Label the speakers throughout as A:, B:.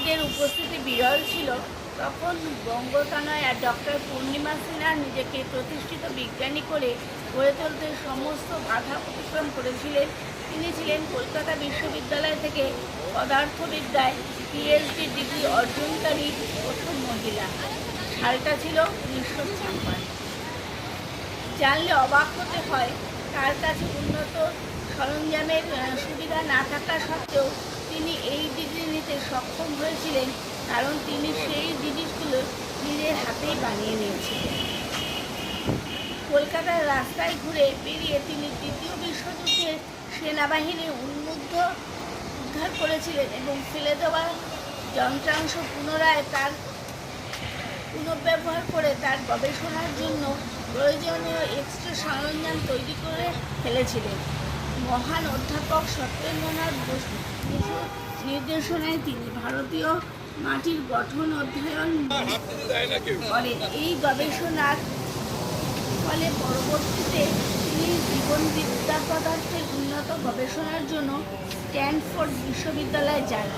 A: রোগীদের উপস্থিতি বিরল ছিল, তখন বঙ্গতনয় আর ডক্টর পূর্ণিমা সিনহা নিজেকে প্রতিষ্ঠিত বিজ্ঞানী করে গড়ে তুলতে সমস্ত বাধা অতিক্রম করেছিলেন। তিনি ছিলেন কলকাতা বিশ্ববিদ্যালয় থেকে পদার্থবিদ্যায় পিএইচডি ডিগ্রি অর্জনকারী প্রথম মহিলা। সালটা ছিল 1956। জানলে অবাক হতে হয়, তার কাছে উন্নত সরঞ্জামের সুবিধা না থাকা সত্ত্বেও তিনি এই ডিগ্রি নিতে সক্ষম হয়েছিলেন, কারণ তিনি সেই জিনিসগুলো নিজের হাতেই বানিয়ে নিয়েছিলেন। কলকাতার রাস্তায় ঘুরে বেরিয়ে তিনি দ্বিতীয় বিশ্বযুদ্ধে সেনাবাহিনী উদ্ধার করেছিলেন এবং ফেলে দেওয়া যন্ত্রাংশ পুনরায় তার পুনঃব্যবহার করে তার গবেষণার জন্য প্রয়োজনীয় এক্সট্রা সরঞ্জাম তৈরি করে ফেলেছিলেন। মহান অধ্যাপক সত্যেন্দ্রনাথ বসুর নির্দেশনায় তিনি ভারতীয় মাটির গঠন অধ্যয়ন করে। এই গবেষণার ফলে পরবর্তীতে তিনি জীবনবিদ্যা পদার্থের উন্নত গবেষণার জন্য স্ট্যানফোর্ড বিশ্ববিদ্যালয়ে যান।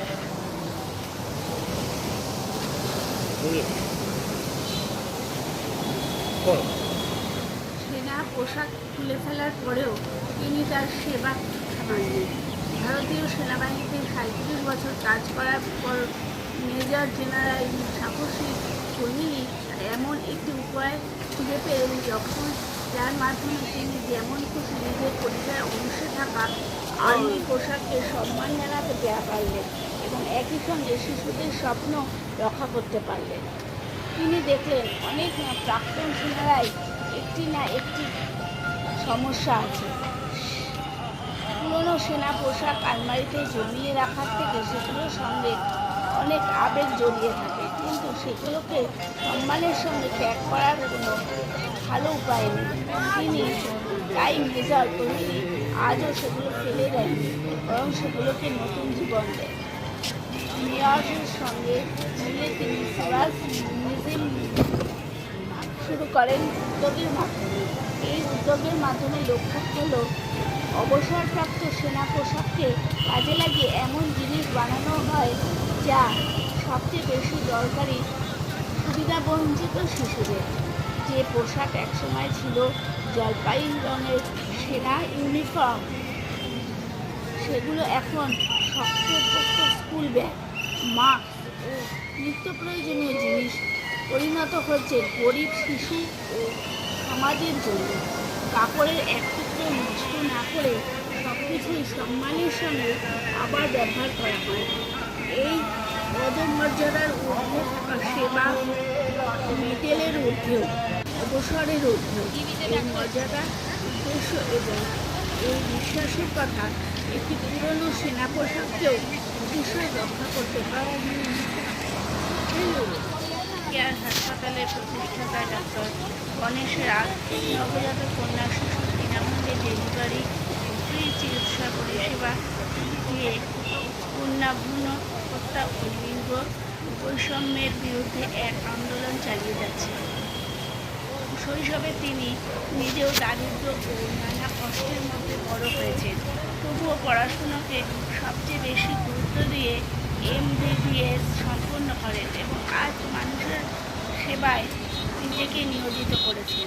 A: সেনা পোশাক তুলে ফেলার পরেও তিনি তার সেবা থামাননি। ভারতীয় সেনাবাহিনীতে 37 বছর কাজ করার পর মেজর জেনারেল সাহসী কোহলি এমন একটি উপায় খুঁজে পেলেন যার মাধ্যমে তিনি যেমন খুশি নিজের পরিচয়ের অংশে থাকা আর্মি পোশাককে সম্মান জানাতে পারলেন এবং একই সঙ্গে শিশুদের স্বপ্ন রক্ষা করতে পারলেন। তিনি দেখলেন অনেক প্রাক্তন সেনারাই একটি না একটি সমস্যা আছে। পুরনো সেনা পোশাক আলমারিতে জমিয়ে রাখার থেকে সেগুলোর সঙ্গে অনেক আবেগ জড়িয়ে থাকে, কিন্তু সেগুলোকে সম্মানের সঙ্গে ত্যাগ করার কোনো ভালো উপায় নেই। তাই মেজর কোহলি আজও সেগুলো ফেলে দেয়নি, বরং সেগুলোকে নতুন জীবন দেয়। মেয়রের সঙ্গে মিলে তিনি স্বরাজ মিউজিয়াম শুরু করেন উদ্যোগের মাধ্যমে। এই উদ্যোগের মাধ্যমে লক্ষ্য হল অবসরপ্রাপ্ত সেনা পোশাককে কাজে লাগিয়ে এমন জিনিস বানানো হয় যা সবচেয়ে বেশি দরকারি সুবিধাবঞ্চিত শিশুদের। যে পোশাক একসময় ছিল জলপাই রঙের সেনা ইউনিফর্ম, সেগুলো এখন শক্তপোক্ত স্কুল ব্যাগ, মাস্ক ও নিত্য প্রয়োজনীয় জিনিস পরিণত হচ্ছে গরিব শিশু ও সমাজের জন্য। কাপড়ের এক টুকরো নষ্ট না করে সবকিছুই সম্মানের সঙ্গে আবার ব্যবহার করা হয়। এই পদমর্যাদার ঊর্ধ্বে থাকা সেবা মেটেলের ঊর্ধ্বেও, অবসরের ঊর্ধ্বেও এই মর্যাদা, উদ্দেশ্য এবং এই বিশ্বাসের কথা একটি পুরনো সেনা পোশাককেও অতিশয় রক্ষা করতে পারে। কেয়ার হাসপাতালের প্রতিষ্ঠাতা ডক্টর গণেশ রাজ নবজাত কন্যা শিশুর বিনামূল্যে ডেলিভারি ফ্রি চিকিৎসা পরিষেবা দিয়ে কন্যাভ্রূণ হত্যা ও লিঙ্গ বৈষম্যের বিরুদ্ধে এক আন্দোলন চালিয়ে যাচ্ছে। শৈশবে তিনি নিজেও দারিদ্র ও নানা কষ্টের মধ্যে বড় হয়েছেন, তবুও পড়াশুনোকে সবচেয়ে বেশি গুরুত্ব দিয়ে MBBS সম্পন্ন করেন এবং আজ মানুষের সেবায় নিজেকে নিয়োজিত করেছেন।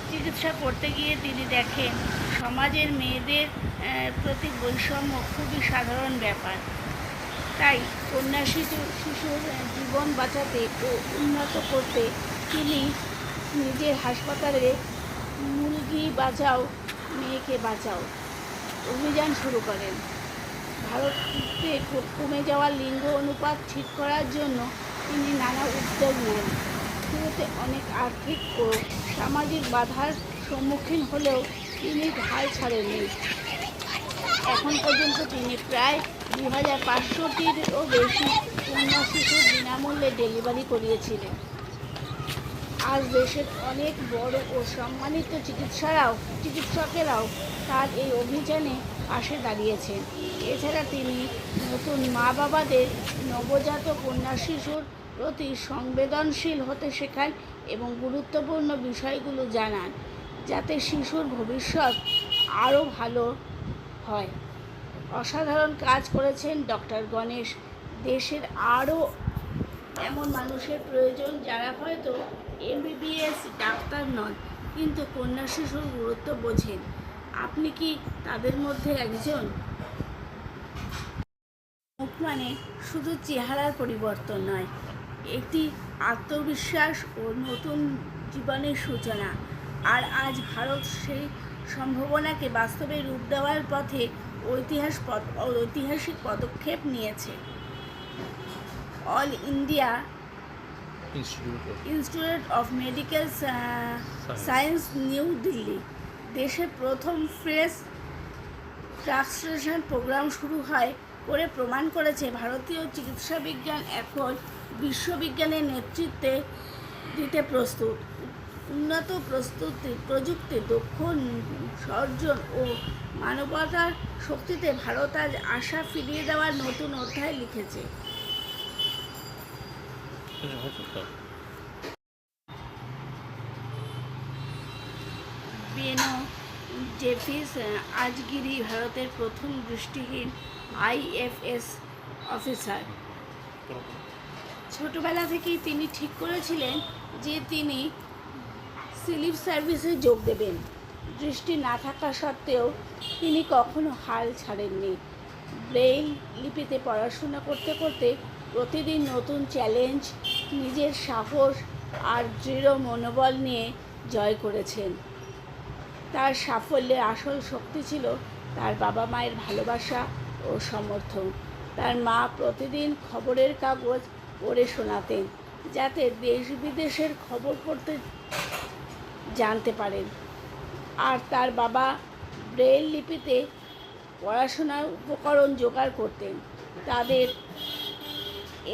A: চিকিৎসা করতে গিয়ে তিনি দেখেন সমাজের মেয়েদের প্রতি বৈষম্য খুবই সাধারণ ব্যাপার। তাই কন্যা শিশুর জীবন বাঁচাতে ও উন্নত করতে তিনি নিজের হাসপাতালে মুরগি বাঁচাও মেয়েকে বাঁচাও অভিযান শুরু করেন। ভারতে কমে যাওয়া লিঙ্গ অনুপাত ঠিক করার জন্য তিনি নানা উদ্যোগ নেন। শুরুতে অনেক আর্থিক ও সামাজিক বাধার সম্মুখীন হলেও তিনি হাল ছাড়েননি। এখন পর্যন্ত তিনি প্রায় 2500টিরও বেশি কন্যা শিশুর বিনামূল্যে ডেলিভারি করিয়েছিলেন। আজ দেশের অনেক বড় ও সম্মানিত চিকিৎসকেরাও তার এই অভিযানে পাশে দাঁড়িয়েছেন। এছাড়া তিনি নতুন মা বাবাদের নবজাত কন্যা শিশুর প্রতি সংবেদনশীল হতে শেখান এবং গুরুত্বপূর্ণ বিষয়গুলো জানান, যাতে শিশুর ভবিষ্যৎ আরও ভালো হয়। অসাধারণ কাজ করেছেন ডক্টর গণেশ। দেশের আরও এমন মানুষের প্রয়োজন যারা হয়তো এমবিবিএস ডাক্তার নন, কিন্তু কন্যা শিশুর গুরুত্ব বোঝেন। আপনি কি তাদের মধ্যে একজন? মুখ মানে শুধু চেহারার পরিবর্তন নয়, একটি আত্মবিশ্বাস ও নতুন জীবনের সূচনা। আর আজ ভারত সেই সম্ভাবনাকে বাস্তবে রূপ দেওয়ার পথে ঐতিহাসিক পদক্ষেপ নিয়েছে। All India institute of medical science, new Delhi দেশের প্রথম ফ্রেশ ট্রান্সলেশন প্রোগ্রাম শুরু করে প্রমাণ করেছে ভারতীয় চিকিৎসা বিজ্ঞান এখন বিশ্ববিজ্ঞানের নেতৃত্বে দিতে প্রস্তুত। উন্নত প্রযুক্তি, দক্ষ সর্জন ও মানবতার শক্তিতে ভারত আজ আশা ফিরিয়ে দেওয়ার নতুন অধ্যায় লিখেছে। বেনো জেফিস আজগিরি ভারতের প্রথম দৃষ্টিহীন আইএফএস অফিসার। ছোটবেলা থেকেই তিনি ঠিক করেছিলেন যে তিনি সিভিল সার্ভিসে যোগ দেবেন। দৃষ্টি না থাকা সত্ত্বেও তিনি কখনো হাল ছাড়েননি। ব্রেইল লিপিতে পড়াশোনা করতে করতে প্রতিদিন নতুন চ্যালেঞ্জ নিজের সাহস আর দৃঢ় মনোবল নিয়ে জয় করেছেন। তার সাফল্যের আসল শক্তি ছিল তার বাবা মায়ের ভালোবাসা ও সমর্থন। তার মা প্রতিদিন খবরের কাগজ পড়ে শোনাতেন যাতে দেশ বিদেশের খবর পড়তে জানতে পারেন, আর তার বাবা ব্রেইল লিপিতে পড়াশোনার উপকরণ জোগাড় করতেন। তাদের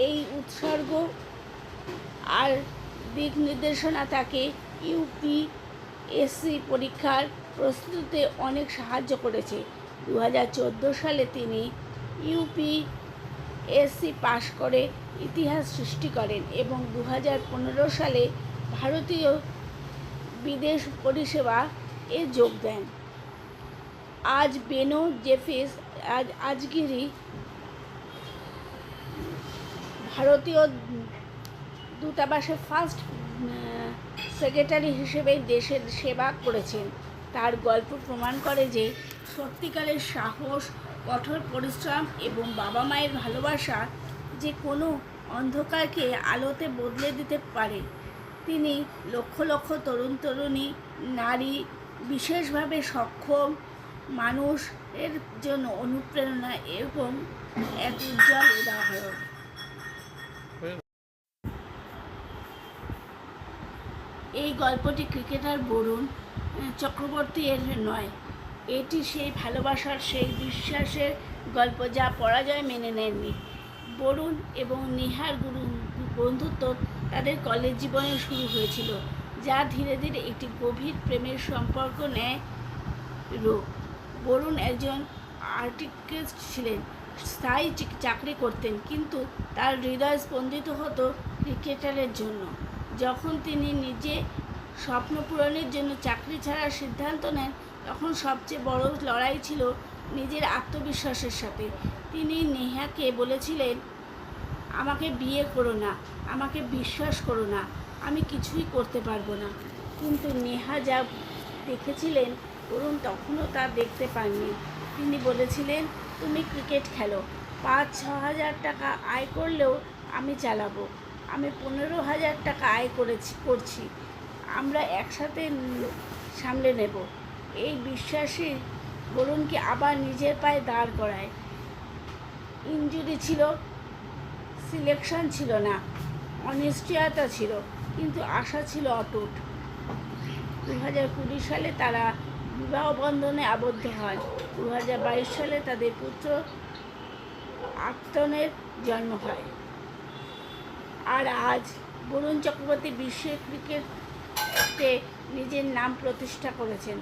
A: এই উৎসর্গ আর দিক নির্দেশনা তাকে ইউপিএসসি পরীক্ষার প্রস্তুতিতে অনেক সাহায্য করেছে। 2014 সালে তিনি ইউপিএসসি পাশ করে ইতিহাস সৃষ্টি করেন এবং 2015 সালে ভারতীয় বিদেশ পরিষেবা এ যোগ দেন। আজ বেনো জেফিস আজগিরি ভারতীয় দূতাবাসের ফার্স্ট সেক্রেটারি হিসেবে দেশের সেবা করেছেন। তার গল্প প্রমাণ করে যে সত্যিকারের সাহস, কঠোর পরিশ্রম এবং বাবা মায়ের ভালোবাসা যে কোনো অন্ধকারকে আলোতে বদলে দিতে পারে। তিনি লক্ষ লক্ষ তরুণ তরুণী, নারী, বিশেষভাবে সক্ষম মানুষের জন্য অনুপ্রেরণা এবং এক উজ্জ্বল উদাহরণ। এই গল্পটি ক্রিকেটার বরুণ চক্রবর্তী এর নয়, এটি সেই ভালোবাসার, সেই বিশ্বাসের গল্প যা পরাজয় মেনে নেননি। বরুণ এবং নেহার বন্ধুত্ব তাদের কলেজ জীবনে শুরু হয়েছিল, যা ধীরে ধীরে একটি গভীর প্রেমের সম্পর্ক নেয় রূপ। বরুণ একজন আর্টিস্ট ছিলেন, স্থায়ী চাকরি করতেন, কিন্তু তার হৃদয় স্পন্দিত হতো ক্রিকেটারের জন্য। যখন তিনি নিজে স্বপ্ন পূরণের জন্য চাকরি ছাড়ার সিদ্ধান্ত নেন, তখন সবচেয়ে বড় লড়াই ছিল নিজের আত্মবিশ্বাসের সাথে। তিনি নেহাকে বলেছিলেন, আমাকে বিয়ে করো না, আমাকে বিশ্বাস করো না, আমি কিছুই করতে পারবো না। কিন্তু নেহা যা দেখেছিলেন বরুণ তখনও তা দেখতে পাননি। তিনি বলেছিলেন, তুমি ক্রিকেট খেলো, 5-6 হাজার টাকা আয় করলেও আমি চালাবো, আমি 15,000 টাকা আয় করছি, আমরা একসাথে সামলে নেব। এই বিশ্বাসই বরুণকে আবার নিজের পায়ে দাঁড় করায়। ইনজুরি ছিল, সিলেকশন ছিল না, অনিশ্চয়তা ছিল, কিন্তু আশা ছিল অটুট। 2020 সালে তারা বিবাহ বন্ধনে আবদ্ধ হন। 2022 সালে তাদের পুত্র আক্তনের জন্ম হয়। আর আজ বরুণ চক্রবর্তী বিশ্বের ক্রিকেটে নিজের নাম প্রতিষ্ঠা করেছেন।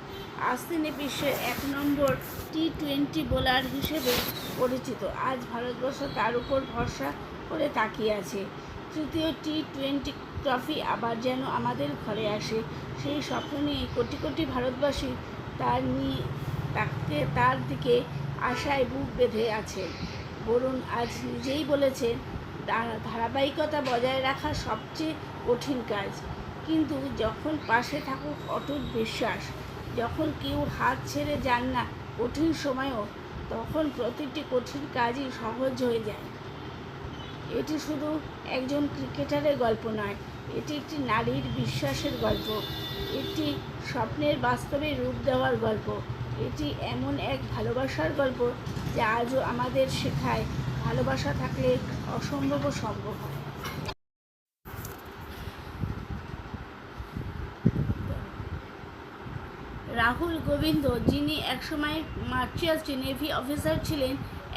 A: আজ তিনি বিশ্বের 1 নম্বর টি-20 বোলার হিসেবে পরিচিত। আজ ভারতবর্ষ তার উপর ভরসা করে তাকিয়ে আছে। তৃতীয় টি-20 ট্রফি আবার যেন আমাদের ঘরে আসে, সেই স্বপ্ন নিয়ে কোটি কোটি ভারতবাসী তার দিকে আশায় বুক বেঁধে আছে। বরুণ আজ নিজেই বলেছেন, ধারাবাহিকতা বজায় রাখা সবচেয়ে কঠিন কাজ। কিন্তু যখন পাশে থাকুক অটুট বিশ্বাস, যখন কেউ হাত ছেড়ে যান না কঠিন সময়েও, তখন প্রতিটি কঠিন কাজই সহজ হয়ে যায়। এটি শুধু একজন ক্রিকেটারের গল্প নয়, এটি একটি নারীর বিশ্বাসের গল্প, এটি স্বপ্নের বাস্তবে রূপ দেওয়ার গল্প, এটি এমন এক ভালোবাসার গল্প যা আজও আমাদের শেখায় ভালোবাসা থাকলে অসম্ভবও সম্ভব হয়। রাহুল গোবিন্দ, যিনি একসময় মার্চেন্ট নেভি অফিসার ছিলেন,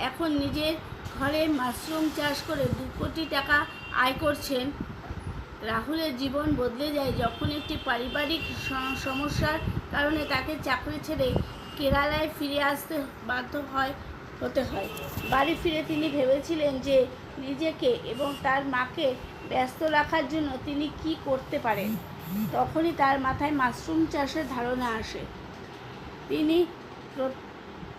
A: এখন নিজের ঘরে মাশরুম চাষ করে 2 কোটি টাকা আয় করছেন। রাহুলের জীবন বদলে যায় যখন একটি পারিবারিক সমস্যার কারণে তাকে চাকরি ছেড়ে কেরালায় ফিরে আসতে হতে হয়। বাড়ি ফিরে তিনি ভেবেছিলেন যে নিজেকে এবং তার মাকে ব্যস্ত রাখার জন্য তিনি কি করতে পারেন। তখনই তার মাথায় মাশরুম চাষের ধারণা আসে। তিনি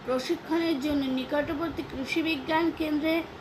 A: প্রশিক্ষণের জন্য নিকটবর্তী কৃষি বিজ্ঞান কেন্দ্রে